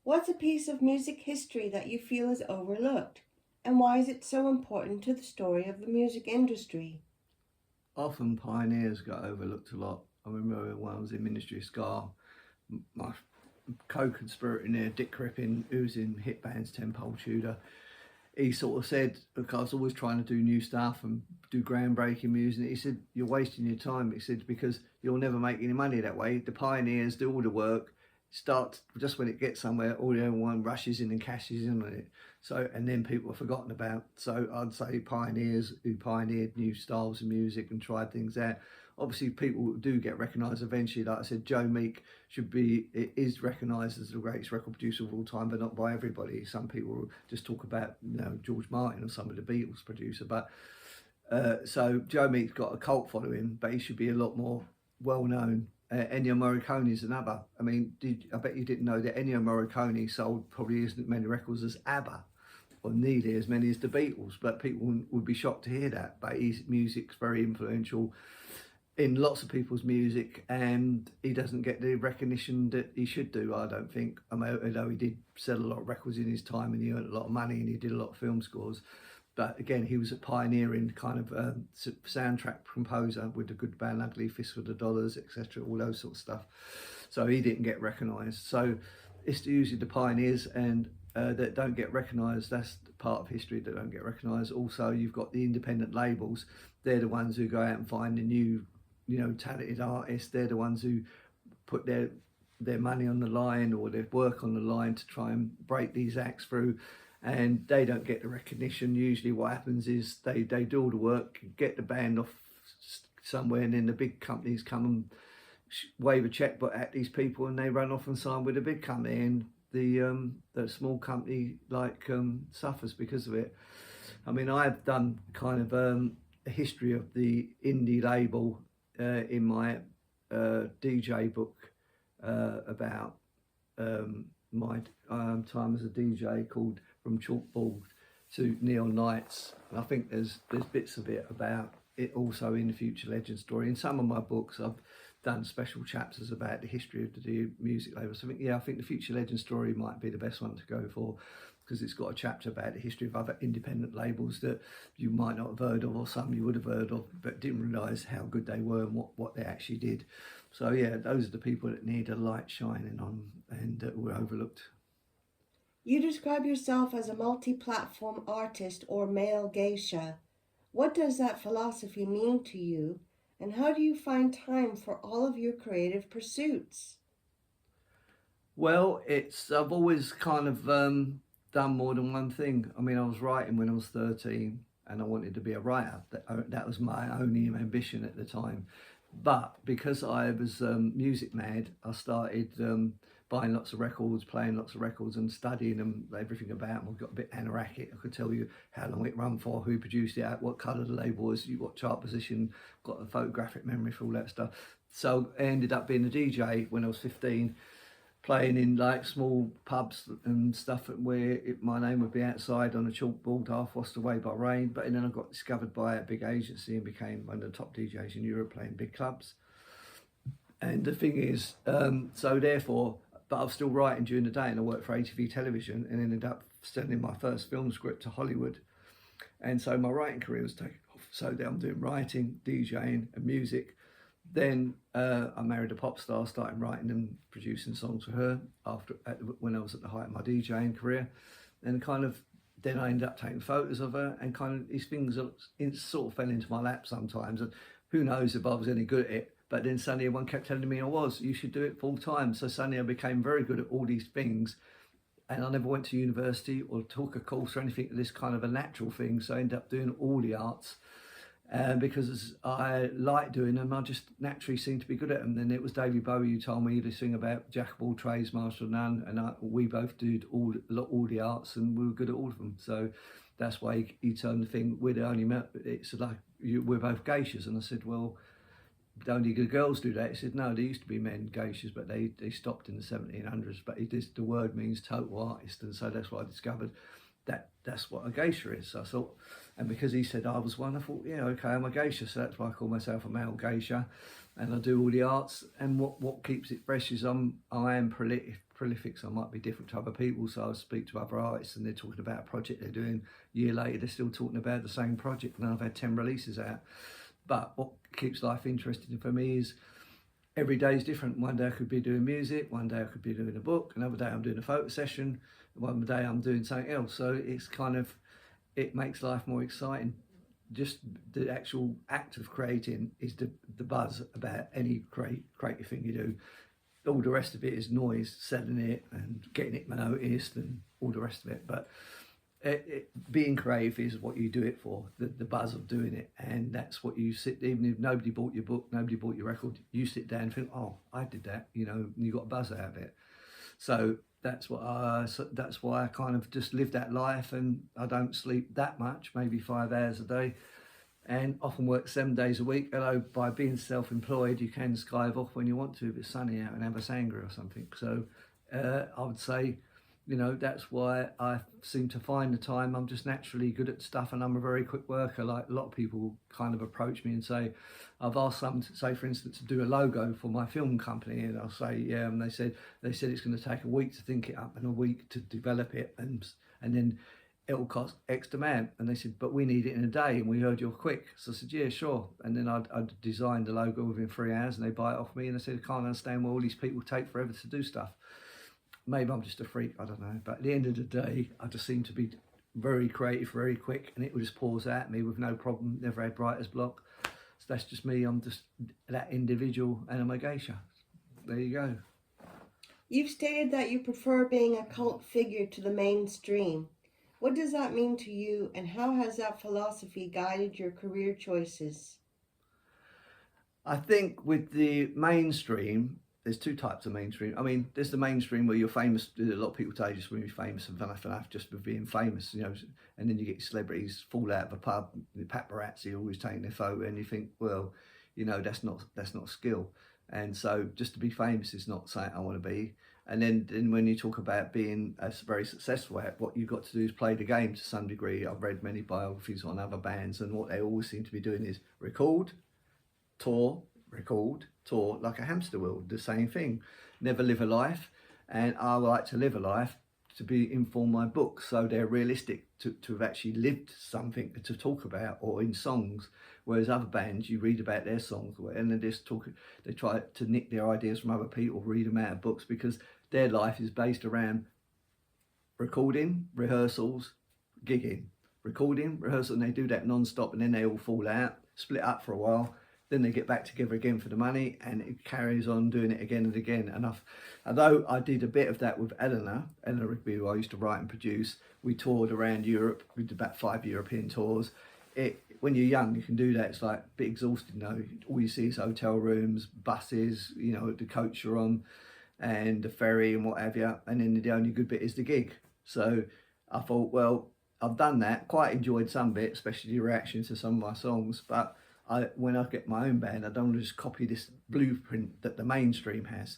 What's a piece of music history that you feel is overlooked? And why is it so important to the story of the music industry? Often pioneers got overlooked a lot. I remember when I was in Ministry of Ska, my co-conspirator there, Dick Crippin, who's in hit bands Ten Pole Tudor, he sort of said, because I was always trying to do new stuff and do groundbreaking music, he said, you're wasting your time. He said, because you'll never make any money that way. The pioneers do all the work, start just when it gets somewhere, all everyone rushes in and cashes in on it. So, and then people are forgotten about. So I'd say pioneers who pioneered new styles of music and tried things out. Obviously, people do get recognised eventually. Like I said, Joe Meek is recognised as the greatest record producer of all time, but not by everybody. Some people just talk about George Martin or some of the Beatles producer, but so Joe Meek's got a cult following, but he should be a lot more well known. Ennio Morricone is another. I mean, I bet you didn't know that Ennio Morricone sold probably as many records as ABBA, or nearly as many as the Beatles. But people would be shocked to hear that. But his music's very influential in lots of people's music, and he doesn't get the recognition that he should do, I don't think. I mean, although he did sell a lot of records in his time and he earned a lot of money and he did a lot of film scores. But again, he was a pioneering kind of soundtrack composer with the Good, Bad, Ugly, Fist for the Dollars, etc., all those sort of stuff. So he didn't get recognised. So it's usually the pioneers and that don't get recognised. That's the part of history that don't get recognised. Also, you've got the independent labels. They're the ones who go out and find the new, talented artists. They're the ones who put their money on the line or their work on the line to try and break these acts through, and they don't get the recognition. Usually what happens is they do all the work, get the band off somewhere, and then the big companies come and wave a checkbook at these people and they run off and sign with a big company, and the small company suffers because of it. I mean, I've done kind of a history of the indie label in my DJ book about my time as a DJ, called From Chalkboard to Neon Lights. And I think there's bits of it about it also in the Future Legend story. In some of my books, I've done special chapters about the history of the music labels. I think the Future Legend story might be the best one to go for, because it's got a chapter about the history of other independent labels that you might not have heard of, or some you would have heard of, but didn't realise how good they were and what they actually did. So yeah, those are the people that need a light shining on and that were overlooked. You describe yourself as a multi platform artist or male geisha. What does that philosophy mean to you? And how do you find time for all of your creative pursuits? Well, I've always kind of done more than one thing. I mean, I was writing when I was 13 and I wanted to be a writer. That was my only ambition at the time. But because I was music mad, I started buying lots of records, playing lots of records and studying them, everything about them. I got a bit anorakic. I could tell you how long it ran for, who produced it, what colour the label was, what chart position, got a photographic memory for all that stuff. So I ended up being a DJ when I was 15, playing in like small pubs and stuff where my name would be outside on a chalkboard, half washed away by rain. But then I got discovered by a big agency and became one of the top DJs in Europe, playing big clubs. And the thing is, so therefore, but I was still writing during the day, and I worked for ATV Television and ended up sending my first film script to Hollywood. And so my writing career was taken off. So then I'm doing writing, DJing and music. Then I married a pop star, started writing and producing songs for her when I was at the height of my DJing career, and then I ended up taking photos of her, and kind of these things sort of fell into my lap sometimes, and who knows if I was any good at it. But then suddenly everyone kept telling me you should do it full time. So suddenly I became very good at all these things, and I never went to university or took a course or anything. This kind of a natural thing, so I ended up doing all the arts. Because I like doing them, I just naturally seem to be good at them. Then it was David Bowie who told me this thing about jack of all trades, master of none, and we both did all the arts, and we were good at all of them. So that's why he turned the thing. We're the only it's like we're both geishas, and I said, well, only good girls do that. He said, no, there used to be men geishas, but they stopped in the 1700s. But the word means total artist, and so that's what I discovered. That's what a geisha is. So I thought, and because he said I was one, I thought, yeah, okay, I'm a geisha, so that's why I call myself a male geisha. and I do all the arts. And what keeps it fresh is I am prolific, so I might be different to other people. So I speak to other artists, and they're talking about a project they're doing. A year later, they're still talking about the same project, and I've had 10 releases out. But what keeps life interesting for me is every day is different. One day I could be doing music, one day I could be doing a book, another day I'm doing a photo session, one day I'm doing something else. So it's kind of, it makes life more exciting. Just the actual act of creating is the buzz about any creative thing you do. All the rest of it is noise, selling it and getting it noticed and all the rest of it. But being creative is what you do it for, the buzz of doing it. And that's what you sit, even if nobody bought your book, nobody bought your record, you sit down and think, oh, I did that, you know, and you got a buzz out of it. So that's that's why I kind of just live that life, and I don't sleep that much, maybe 5 hours a day, and often work 7 days a week. Although by being self-employed, you can skive off when you want to if it's sunny out and have a sangria or something. So I would say, you know, that's why I seem to find the time. I'm just naturally good at stuff, and I'm a very quick worker. Like a lot of people kind of approach me and say, I've asked some to say, for instance, to do a logo for my film company, and I'll say, yeah, and they said it's going to take a week to think it up and a week to develop it, and then it'll cost X amount. And they said, but we need it in a day, and we heard you're quick. So I said, yeah, sure. And then I'd designed the logo within 3 hours, and they buy it off me, and I said, I can't understand why all these people take forever to do stuff. Maybe I'm just a freak, I don't know. But at the end of the day, I just seem to be very creative, very quick, and it will just pours at me with no problem. Never had writer's block. So that's just me. I'm just that individual, and I'm a geisha. There you go. You've stated that you prefer being a cult figure to the mainstream. What does that mean to you, and how has that philosophy guided your career choices? I think with the mainstream, there's two types of mainstream. I mean, there's the mainstream where you're famous. A lot of people tell you just when you're famous and enough just for being famous, you know, and then you get celebrities fall out of a pub, the paparazzi always taking their photo, and you think, well, you know, that's not skill. And so just to be famous is not something I want to be. And then when you talk about being very successful at, what you've got to do is play the game to some degree. I've read many biographies on other bands, and what they always seem to be doing is record, tour, like a hamster wheel, the same thing. Never live a life. And I like to live a life to be inform my books, so they're realistic to have actually lived something to talk about, or in songs. Whereas other bands, you read about their songs and they try to nick their ideas from other people, read them out of books, because their life is based around recording, rehearsals, gigging, recording, rehearsal, and they do that non-stop, and then they all fall out, split up for a while, then they get back together again for the money, and it carries on doing it again and again. And although I did a bit of that with Eleanor Rigby, who I used to write and produce, we toured around Europe. We did about 5 European tours. When you're young, you can do that. It's like a bit exhausting, though. All you see is hotel rooms, buses, you know, the coach you're on, and the ferry and what have you. And then the only good bit is the gig. So I thought, well, I've done that. Quite enjoyed some bit, especially the reaction to some of my songs, but when I get my own band, I don't want to just copy this blueprint that the mainstream has.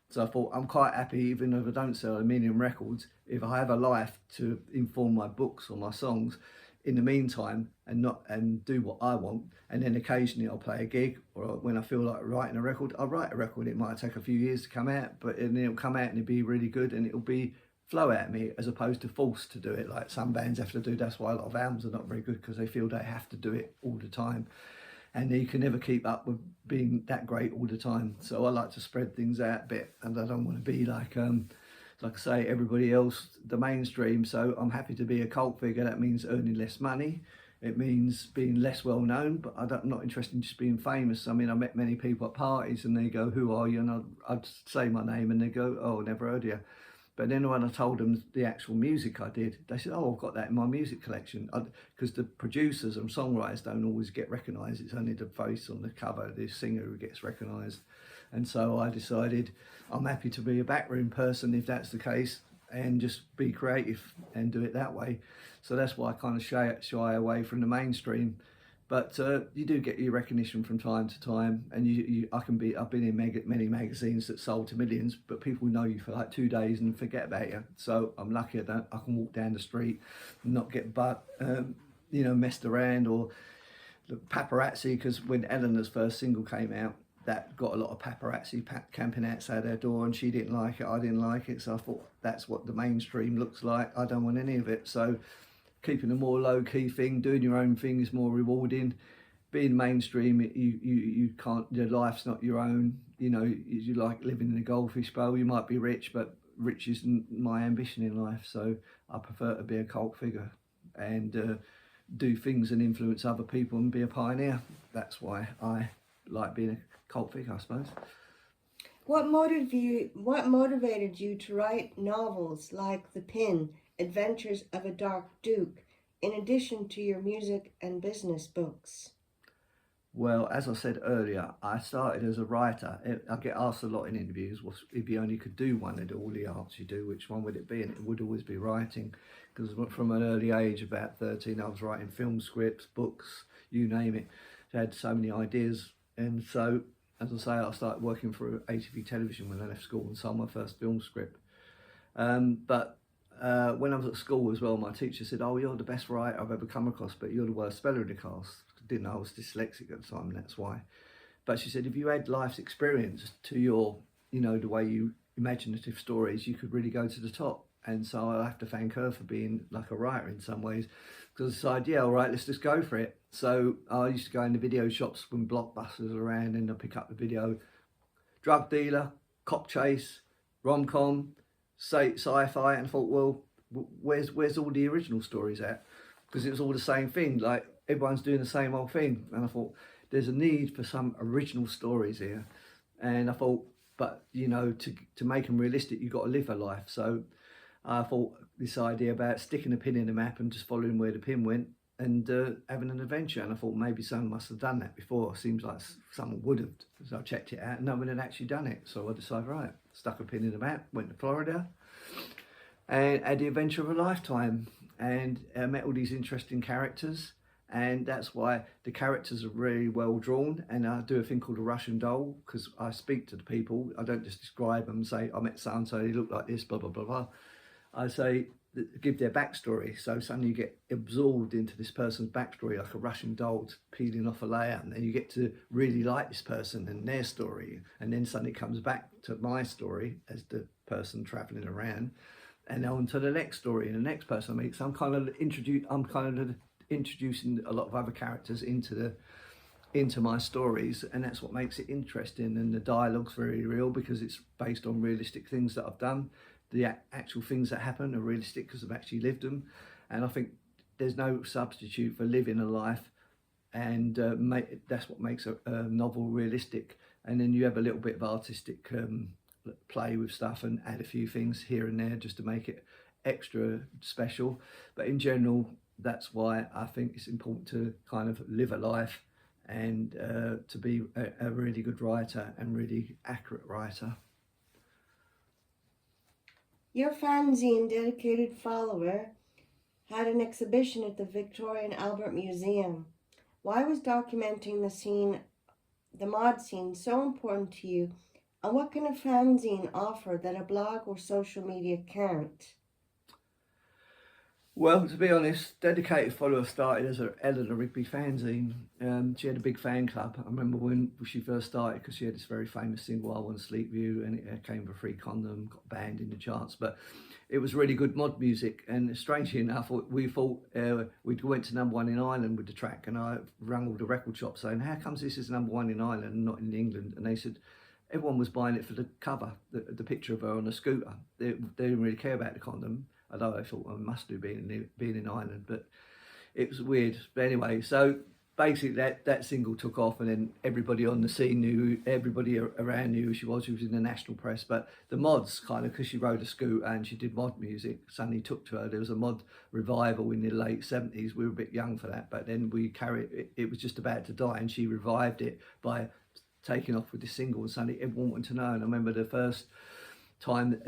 So I thought, I'm quite happy, even if I don't sell a million records, if I have a life to inform my books or my songs in the meantime, and do what I want. And then occasionally I'll play a gig, or when I feel like writing a record, I'll write a record. It might take a few years to come out, but then it'll come out and it'll be really good, and it'll be flow at me, as opposed to forced to do it like some bands have to do. That's why a lot of albums are not very good, because they feel they have to do it all the time. And you can never keep up with being that great all the time. So I like to spread things out a bit, and I don't want to be like I say, everybody else, the mainstream. So I'm happy to be a cult figure. That means earning less money. It means being less well known, but I'm not interested in just being famous. I mean, I met many people at parties, and they go, "Who are you?" And I'd say my name, and they go, "Oh, never heard of you." But then when I told them the actual music I did, they said, "Oh, I've got that in my music collection." Because the producers and songwriters don't always get recognised. It's only the face on the cover, the singer, who gets recognised. And so I decided I'm happy to be a backroom person if that's the case, and just be creative and do it that way. So that's why I kind of shy away from the mainstream. But you do get your recognition from time to time, and I've been in many magazines that sold to millions, but people know you for like 2 days and forget about you. So I'm lucky I can walk down the street and not get messed around, or the paparazzi. Because when Eleanor's first single came out, that got a lot of paparazzi camping outside our door, and she didn't like it, I didn't like it, so I thought that's what the mainstream looks like, I don't want any of it. So keeping a more low-key thing, doing your own thing is more rewarding. Being mainstream, you can't, your life's not your own, you know, you like living in a goldfish bowl. You might be rich, but rich isn't my ambition in life, so I prefer to be a cult figure and do things and influence other people and be a pioneer. That's why I like being a cult figure, I suppose. What motivated you to write novels like The Pin, Adventures of a Dark Duke, in addition to your music and business books? Well, as I said earlier, I started as a writer. I get asked a lot in interviews, well, if you only could do one of all the arts you do, which one would it be? And it would always be writing, because from an early age, about 13, I was writing film scripts, books, you name it. I had so many ideas. And so, as I say, I started working for ATV Television when I left school and sold my first film script. But when I was at school as well, my teacher said, "Oh, you're the best writer I've ever come across, but you're the worst speller in the class." Didn't know I was dyslexic at the time, and that's why. But she said, if you add life's experience to your, you know, the way you imaginative stories, you could really go to the top. And so I have to thank her for being like a writer in some ways, because I decided, yeah, all right, let's just go for it. So I used to go in the video shops when Blockbusters were around, and I'd pick up the video, drug dealer, cop chase, rom-com, sci-fi, and I thought, well, where's all the original stories at? Because it was all the same thing, like everyone's doing the same old thing. And I thought, there's a need for some original stories here. And I thought, but you know, to make them realistic, you've got to live a life. So I thought this idea about sticking a pin in the map and just following where the pin went and having an adventure. And I thought maybe someone must have done that before. Seems like someone would have. So I checked it out and no one had actually done it. So I decided, right, stuck a pin in the map, went to Florida and had the adventure of a lifetime. And I met all these interesting characters, and that's why the characters are really well drawn. And I do a thing called a Russian doll, because I speak to the people. I don't just describe them and say, I met so-and-so, they look like this, blah, blah, blah, blah. I say, give their backstory. So suddenly you get absorbed into this person's backstory, like a Russian doll peeling off a layer, and then you get to really like this person and their story. And then suddenly it comes back to my story as the person traveling around, and on to the next story and the next person I meet. So I'm kind of introducing a lot of other characters into my stories, and that's what makes it interesting. And the dialogue's very real because it's based on realistic things that I've done. The actual things that happen are realistic because I've actually lived them. And I think there's no substitute for living a life, and that's what makes a novel realistic. And then you have a little bit of artistic play with stuff and add a few things here and there just to make it extra special. But in general, that's why I think it's important to kind of live a life and to be a really good writer and really accurate writer. Your fanzine, Dedicated Follower, had an exhibition at the Victoria and Albert Museum. Why was documenting the mod scene, so important to you? And what can a fanzine offer that a blog or social media can't? Well, to be honest, Dedicated Follower started as an Eleanor Rigby fanzine. She had a big fan club. I remember when she first started, because she had this very famous single, I Want to Sleep With You, and it came with a free condom, got banned in the charts. But it was really good mod music, and strangely enough, we thought we went to #1 in Ireland with the track, and I rang all the record shops saying, how comes this is #1 in Ireland and not in England? And they said, everyone was buying it for the cover, the picture of her on a scooter. They didn't really care about the condom, although I thought, well, it must do being in Ireland, but it was weird. But anyway, so basically that single took off, and then everybody on the scene knew, everybody around knew who she was. She was in the national press. But the mods, kind of, because she rode a scooter and she did mod music, suddenly took to her. There was a mod revival in the late 70s. We were a bit young for that, but then we carried it. It was just about to die, and she revived it by taking off with this single, and suddenly everyone wanted to know. And I remember the first time that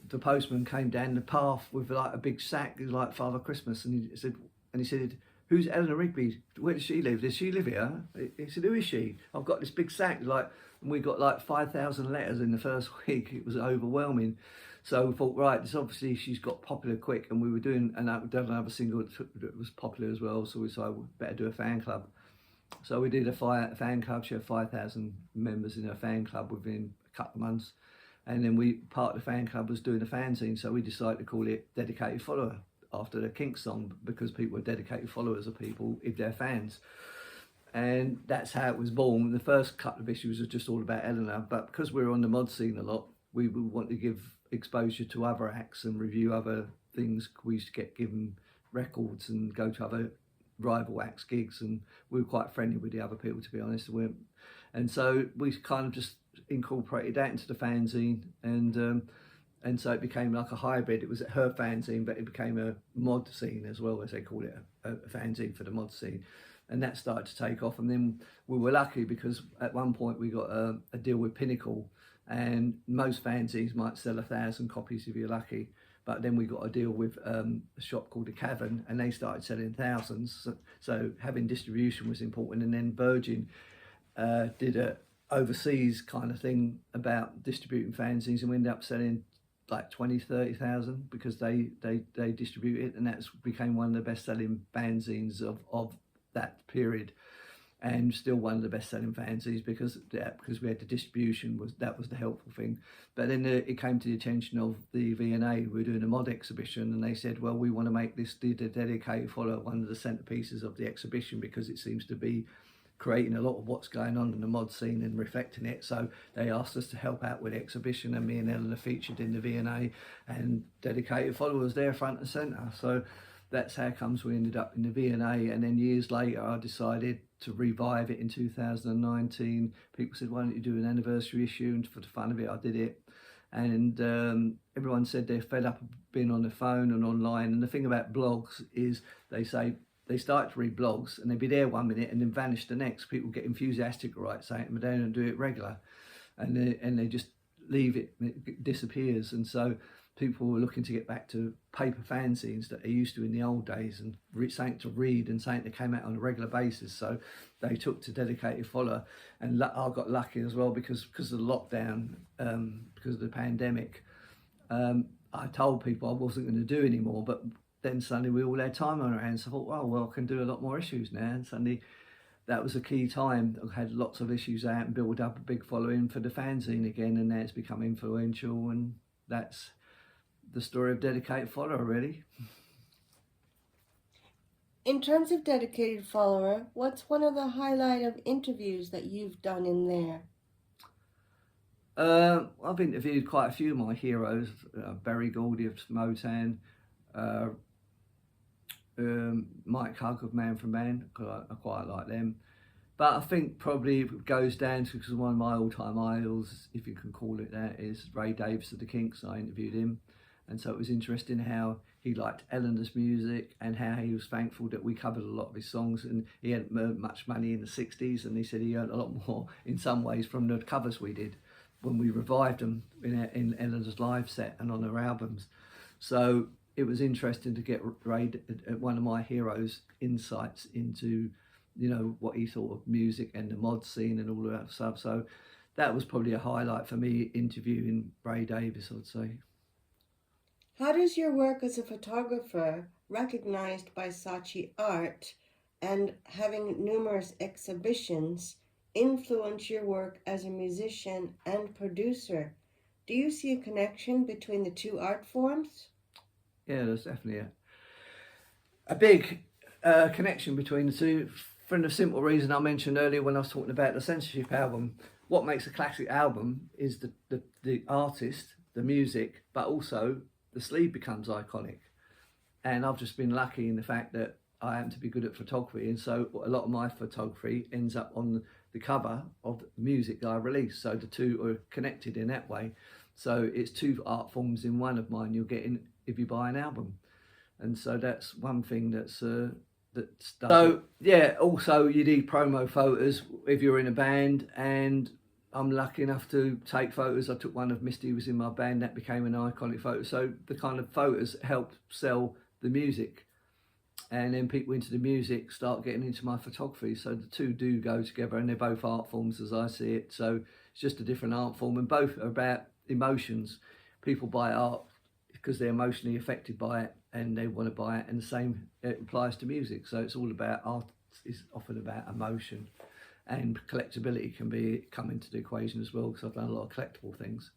the postman came down the path with like a big sack, like Father Christmas, and he said, who's Eleanor Rigby? Where does she live? Does she live here? He said, who is she? I've got this big sack, like, and we got like 5,000 letters in the first week. It was overwhelming. So we thought, right, this obviously she's got popular quick, and we were doing another single that was popular as well. So we decided we better do a fan club. So we did a fan club. She had 5,000 members in her fan club within a couple of months. And then part of the fan club was doing a fanzine, so we decided to call it Dedicated Follower after the Kinks song, because people were dedicated followers of people if they're fans. And that's how it was born. The first couple of issues were just all about Eleanor, but because we were on the mod scene a lot, we would want to give exposure to other acts and review other things. We used to get given records and go to other rival acts gigs, and we were quite friendly with the other people, to be honest. And so we kind of just incorporated that into the fanzine, and so it became like a hybrid. It was her fanzine, but it became a mod scene as well, as they call it, a fanzine for the mod scene. And that started to take off. And then we were lucky because at one point we got a deal with Pinnacle, and most fanzines might sell 1,000 copies if you're lucky. But then we got a deal with a shop called The Cavern, and they started selling thousands. So having distribution was important. And then Virgin did a overseas kind of thing about distributing fanzines, and we ended up selling like 20,000-30,000 because they distribute it, and that's became one of the best selling fanzines of that period, and still one of the best selling fanzines because we had the distribution. That was the helpful thing. But then it came to the attention of the V&A. We were doing a mod exhibition, and they said, well, we want to make this the Dedicated Follower one of the centerpieces of the exhibition because it seems to be creating a lot of what's going on in the mod scene and reflecting it. So they asked us to help out with the exhibition, and me and Eleanor featured in the V&A, and Dedicated Followers there front and centre. So that's how comes we ended up in the V&A. And then years later I decided to revive it in 2019. People said, why don't you do an anniversary issue? And for the fun of it, I did it. And everyone said they're fed up of being on the phone and online. And the thing about blogs is they say they start to read blogs and they'd be there 1 minute and then vanish the next. People get enthusiastic, right, saying, but they don't do it regular. And they just leave it, and it disappears. And so people were looking to get back to paper fanzines that they used to in the old days, and something to read and something that came out on a regular basis. So they took to Dedicated Follower, and I got lucky as well because of the lockdown, because of the pandemic. I told people I wasn't going to do anymore, but then suddenly we all had time on our hands. So I thought, well, I can do a lot more issues now. And suddenly that was a key time. I had lots of issues out and built up a big following for the fanzine again, and now it's become influential, and that's the story of Dedicated Follower, really. In terms of Dedicated Follower, what's one of the highlight of interviews that you've done in there? I've interviewed quite a few of my heroes, Berry Gordy of Motown, Mike Hug of Man from Man, because I quite like them. But I think probably it goes down to, because one of my all-time idols, if you can call it that, is Ray Davies of the Kinks. I interviewed him, and so it was interesting how he liked Eleanor's music and how he was thankful that we covered a lot of his songs, and he hadn't earned much money in the 60s, and he said he earned a lot more in some ways from the covers we did when we revived them in Eleanor's live set and on her albums. So it was interesting to get Ray, one of my heroes, insights into, you know, what he thought of music and the mod scene and all of that stuff. So that was probably a highlight for me, interviewing Ray Davies, I'd say. How does your work as a photographer, recognized by Saatchi Art and having numerous exhibitions, influence your work as a musician and producer? Do you see a connection between the two art forms? Yeah, there's definitely a big connection between the two, for the simple reason I mentioned earlier when I was talking about the censorship album. What makes a classic album is the artist, the music, but also the sleeve becomes iconic. And I've just been lucky in the fact that I happen to be good at photography, and so a lot of my photography ends up on the cover of the music that I release. So the two are connected in that way. So it's two art forms in one of mine you're getting if you buy an album. And so that's one thing that's done. So yeah, also you need promo photos if you're in a band, and I'm lucky enough to take photos. I took one of Misty, who was in my band, that became an iconic photo. So the kind of photos help sell the music, and then people into the music start getting into my photography. So the two do go together, and they're both art forms as I see it. So it's just a different art form, and both are about emotions. People buy art because they're emotionally affected by it and they want to buy it, and the same it applies to music. So it's all about is often about emotion, and collectability can come into the equation as well, because I've done a lot of collectible things.